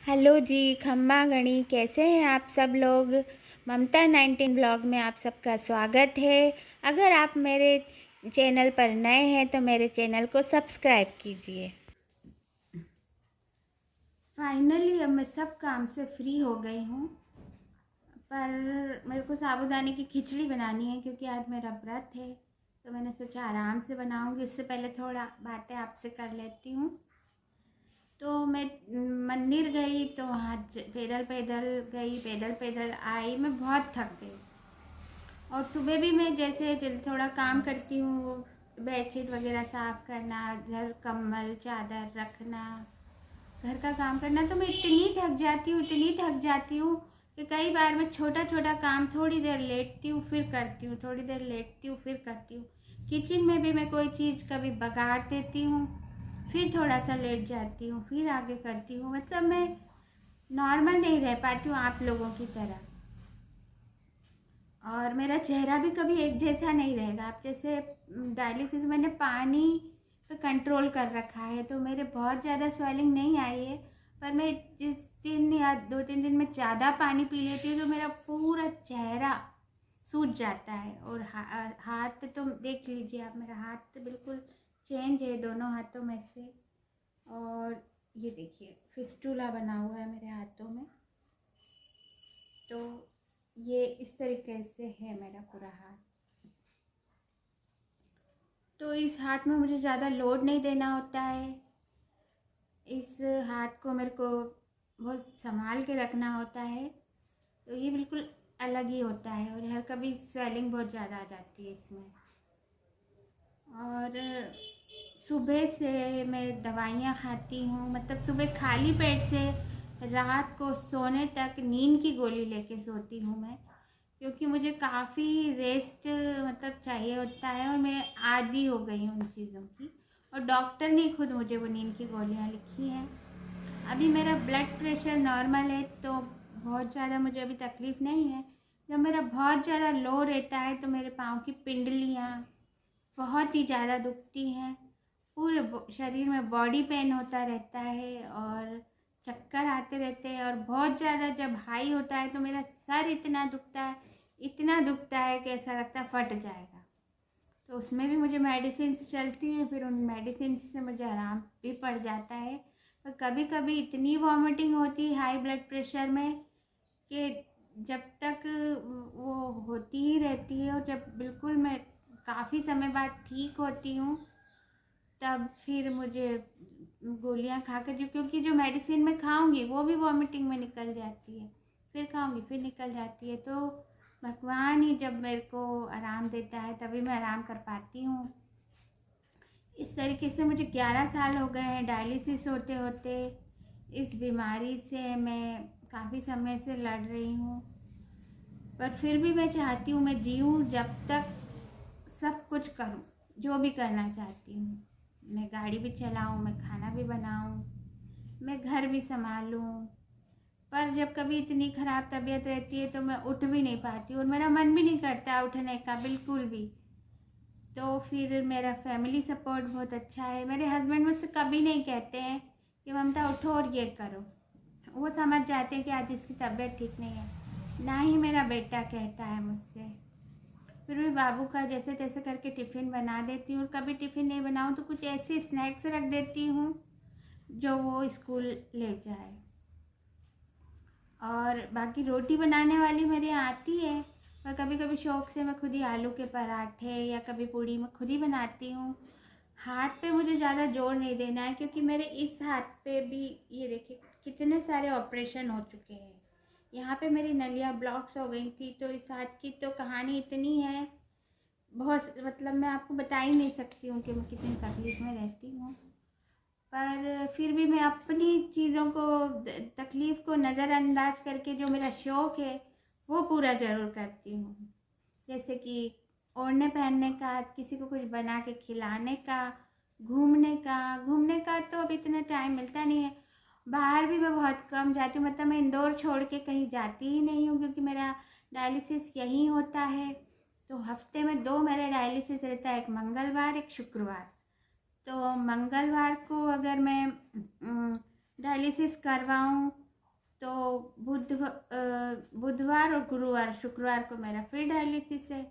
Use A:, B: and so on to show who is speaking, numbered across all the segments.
A: Hello जी, खम्मा गणी, कैसे हैं आप सब लोग। ममता 19 ब्लॉग में आप सबका स्वागत है। अगर आप मेरे चैनल पर नए हैं तो मेरे चैनल को सब्सक्राइब कीजिए। फाइनली अब मैं सब काम से फ्री हो गई हूँ, पर मेरे को साबूदाने की खिचड़ी बनानी है क्योंकि आज मेरा व्रत है। तो मैंने सोचा आराम से बनाऊँगी, उससे पहले थोड़ा बातें आपसे कर लेती हूँ। तो मैं मंदिर गई तो वहाँ पैदल पैदल गई, पैदल पैदल आई। मैं बहुत थक गई। और सुबह भी मैं जैसे थोड़ा काम करती हूँ, बेडशीट वगैरह साफ़ करना, घर कंबल चादर रखना, घर का काम करना, तो मैं इतनी थक जाती हूँ, इतनी थक जाती हूँ कि कई बार मैं छोटा छोटा काम थोड़ी देर लेटती हूँ फिर करती हूँ, थोड़ी देर लेटती हूँ फिर करती हूँ। किचन में भी मैं कोई चीज़ कभी बगाड़ देती हूँ, फिर थोड़ा सा लेट जाती हूँ, फिर आगे करती हूँ। मतलब मैं नॉर्मल नहीं रह पाती हूँ आप लोगों की तरह। और मेरा चेहरा भी कभी एक जैसा नहीं रहेगा। आप जैसे डायलिसिस मैंने पानी पे कंट्रोल कर रखा है, तो मेरे बहुत ज़्यादा स्वेलिंग नहीं आई है। पर मैं जिस दिन या 2-3 दिन में ज़्यादा पानी पी लेती हूँ तो मेरा पूरा चेहरा सूज जाता है। और हाथ तो देख लीजिए आप, मेरा हाथ तो बिल्कुल चेंज है दोनों हाथों में से। और ये देखिए फिस्टूला बना हुआ है मेरे हाथों में। तो ये इस तरीके से है मेरा पूरा हाथ। तो इस हाथ में मुझे ज़्यादा लोड नहीं देना होता है। इस हाथ को मेरे को बहुत संभाल के रखना होता है। तो ये बिल्कुल अलग ही होता है। और हर कभी स्वेलिंग बहुत ज़्यादा आ जाती है इसमें। और सुबह से मैं दवाइयाँ खाती हूँ, मतलब सुबह खाली पेट से रात को सोने तक नींद की गोली लेके सोती हूँ मैं, क्योंकि मुझे काफ़ी रेस्ट मतलब चाहिए होता है। और मैं आदी हो गई हूँ उन चीज़ों की। और डॉक्टर ने खुद मुझे वो नींद की गोलियाँ लिखी हैं। अभी मेरा ब्लड प्रेशर नॉर्मल है, तो बहुत ज़्यादा मुझे अभी तकलीफ़ नहीं है। जब मेरा बहुत ज़्यादा लो रहता है तो मेरे पाँव की पिंडलियाँ बहुत ही ज़्यादा दुखती हैं। पूरे शरीर में बॉडी पेन होता रहता है और चक्कर आते रहते हैं। और बहुत ज़्यादा जब हाई होता है तो मेरा सर इतना दुखता है, इतना दुखता है कि ऐसा लगता है फट जाएगा। तो उसमें भी मुझे मेडिसिन चलती हैं, फिर उन मेडिसिन से मुझे आराम भी पड़ जाता है। पर कभी कभी इतनी वॉमिटिंग होती है हाई ब्लड प्रेशर में कि जब तक वो होती ही रहती है। और जब बिल्कुल मैं काफ़ी समय बाद ठीक होती हूँ तब फिर मुझे गोलियाँ खा कर, क्योंकि जो मेडिसिन मैं खाऊंगी वो भी वॉमिटिंग में निकल जाती है, फिर खाऊंगी फिर निकल जाती है। तो भगवान ही जब मेरे को आराम देता है तभी मैं आराम कर पाती हूँ। इस तरीके से मुझे 11 साल हो गए हैं डायलिसिस होते होते। इस बीमारी से मैं काफ़ी समय से लड़ रही हूँ, पर फिर भी मैं चाहती हूँ मैं जीऊँ जब तक सब कुछ करूँ जो भी करना चाहती हूँ। मैं गाड़ी भी चलाऊँ, मैं खाना भी बनाऊँ, मैं घर भी संभालूँ। पर जब कभी इतनी ख़राब तबीयत रहती है तो मैं उठ भी नहीं पाती और मेरा मन भी नहीं करता उठने का बिल्कुल भी। तो फिर मेरा फैमिली सपोर्ट बहुत अच्छा है। मेरे हस्बैंड मुझसे कभी नहीं कहते हैं कि ममता उठो और ये करो। वो समझ जाते हैं कि आज इसकी तबीयत ठीक नहीं है। ना ही मेरा बेटा कहता है मुझसे। फिर भी बाबू का जैसे तैसे करके टिफ़िन बना देती हूँ। और कभी टिफ़िन नहीं बनाऊँ तो कुछ ऐसे स्नैक्स रख देती हूँ जो वो स्कूल ले जाए। और बाकी रोटी बनाने वाली मेरे यहाँ आती है, पर कभी कभी शौक़ से मैं खुद ही आलू के पराठे या कभी पूड़ी मैं खुद ही बनाती हूँ। हाथ पे मुझे ज़्यादा जोर नहीं देना है, क्योंकि मेरे इस हाथ पे भी ये देखिए कितने सारे ऑपरेशन हो चुके हैं। यहाँ पे मेरी नलियाँ ब्लॉक्स हो गई थी। तो इस हाथ की तो कहानी इतनी है, बहुत मतलब मैं आपको बता ही नहीं सकती हूँ कि मैं कितनी तकलीफ़ में रहती हूँ। पर फिर भी मैं अपनी चीज़ों को, तकलीफ़ को नज़रअंदाज करके जो मेरा शौक़ है वो पूरा ज़रूर करती हूँ। जैसे कि ओढ़ने पहनने का, किसी को कुछ बना के खिलाने का, घूमने का तो अब इतना टाइम मिलता नहीं है। बाहर भी मैं बहुत कम जाती हूँ, मतलब मैं इंदौर छोड़ के कहीं जाती ही नहीं हूँ, क्योंकि मेरा डायलिसिस यहीं होता है। तो हफ्ते में 2 मेरा डायलिसिस रहता है, एक मंगलवार एक शुक्रवार। तो मंगलवार को अगर मैं डायलिसिस करवाऊँ तो बुधवार और गुरुवार शुक्रवार को मेरा फिर डायलिसिस है।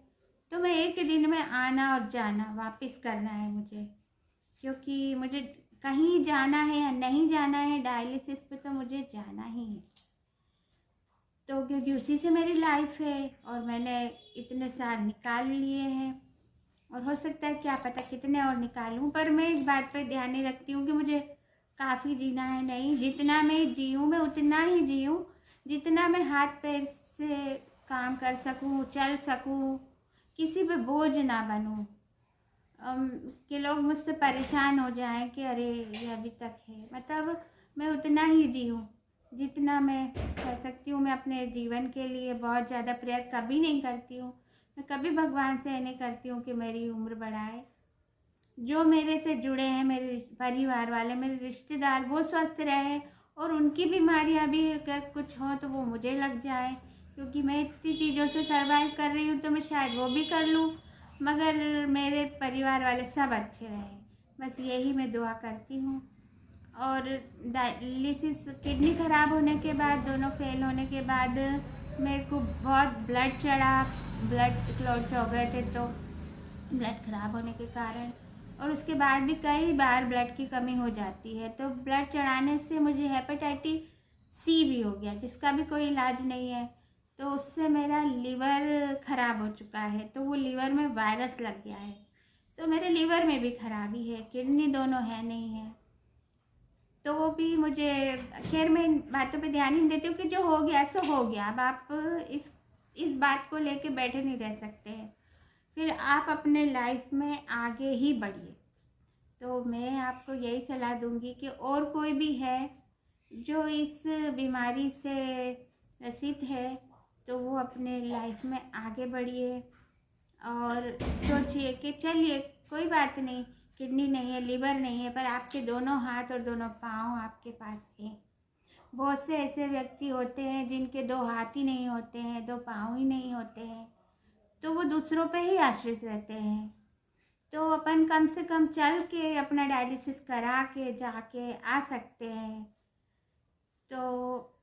A: तो मैं एक दिन में आना और जाना वापस करना है मुझे, क्योंकि मुझे कहीं जाना है या नहीं जाना है डायलिसिस पे, तो मुझे जाना ही है। तो क्योंकि उसी से मेरी लाइफ है और मैंने इतने साल निकाल लिए हैं, और हो सकता है क्या पता कितने और निकालूं, पर मैं इस बात पे ध्यान नहीं रखती हूँ कि मुझे काफ़ी जीना है। नहीं, जितना मैं जीऊँ मैं उतना ही जीऊँ जितना मैं हाथ पैर से काम कर सकूँ, चल सकूँ, किसी पे बोझ ना बनूँ। कि लोग मुझसे परेशान हो जाएं कि अरे ये अभी तक है। मतलब मैं उतना ही जीऊँ जितना मैं कर सकती हूँ। मैं अपने जीवन के लिए बहुत ज़्यादा प्रेयर कभी नहीं करती हूँ। मैं कभी भगवान से ये नहीं करती हूँ कि मेरी उम्र बढ़ाए। जो मेरे से जुड़े हैं, मेरे परिवार वाले, मेरे रिश्तेदार, वो स्वस्थ रहें, और उनकी बीमारियाँ भी अगर कुछ हो तो वो मुझे लग जाए, क्योंकि मैं इतनी चीज़ों से सर्वाइव कर रही हूँ तो मैं शायद वो भी कर लूँ, मगर मेरे परिवार वाले सब अच्छे रहें, बस यही मैं दुआ करती हूँ। और डायलिसिस किडनी ख़राब होने के बाद, दोनों फेल होने के बाद मेरे को बहुत ब्लड चढ़ा, ब्लड क्लॉट्स हो गए थे, तो ब्लड ख़राब होने के कारण, और उसके बाद भी कई बार ब्लड की कमी हो जाती है। तो ब्लड चढ़ाने से मुझे हेपेटाइटिस सी भी हो गया, जिसका भी कोई इलाज नहीं है। तो उससे मेरा लीवर ख़राब हो चुका है, तो वो लीवर में वायरस लग गया है, तो मेरे लीवर में भी खराबी है, किडनी दोनों है नहीं है। तो वो भी मुझे, खैर मैं इन बातों पे ध्यान ही नहीं देती हूँ कि जो हो गया सो हो गया। अब आप इस बात को लेके बैठे नहीं रह सकते हैं, फिर आप अपने लाइफ में आगे ही बढ़िए। तो मैं आपको यही सलाह दूंगी कि और कोई भी है जो इस बीमारी से ग्रसित है, तो वो अपने लाइफ में आगे बढ़िए और सोचिए कि चलिए कोई बात नहीं, किडनी नहीं है, लीवर नहीं है, पर आपके दोनों हाथ और दोनों पाँव आपके पास हैं। बहुत से ऐसे व्यक्ति होते हैं जिनके दो हाथ ही नहीं होते हैं, दो पाँव ही नहीं होते हैं, तो वो दूसरों पे ही आश्रित रहते हैं। तो अपन कम से कम चल के अपना डायलिसिस करा के जाके आ सकते हैं। तो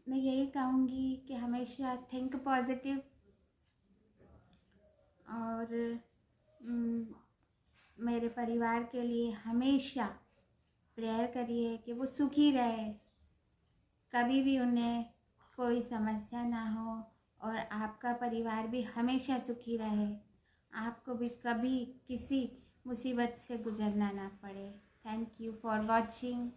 A: मैं यही कहूँगी कि हमेशा थिंक पॉजिटिव, और मेरे परिवार के लिए हमेशा प्रेयर करिए कि वो सुखी रहे, कभी भी उन्हें कोई समस्या ना हो, और आपका परिवार भी हमेशा सुखी रहे, आपको भी कभी किसी मुसीबत से गुजरना ना पड़े। Thank you for watching.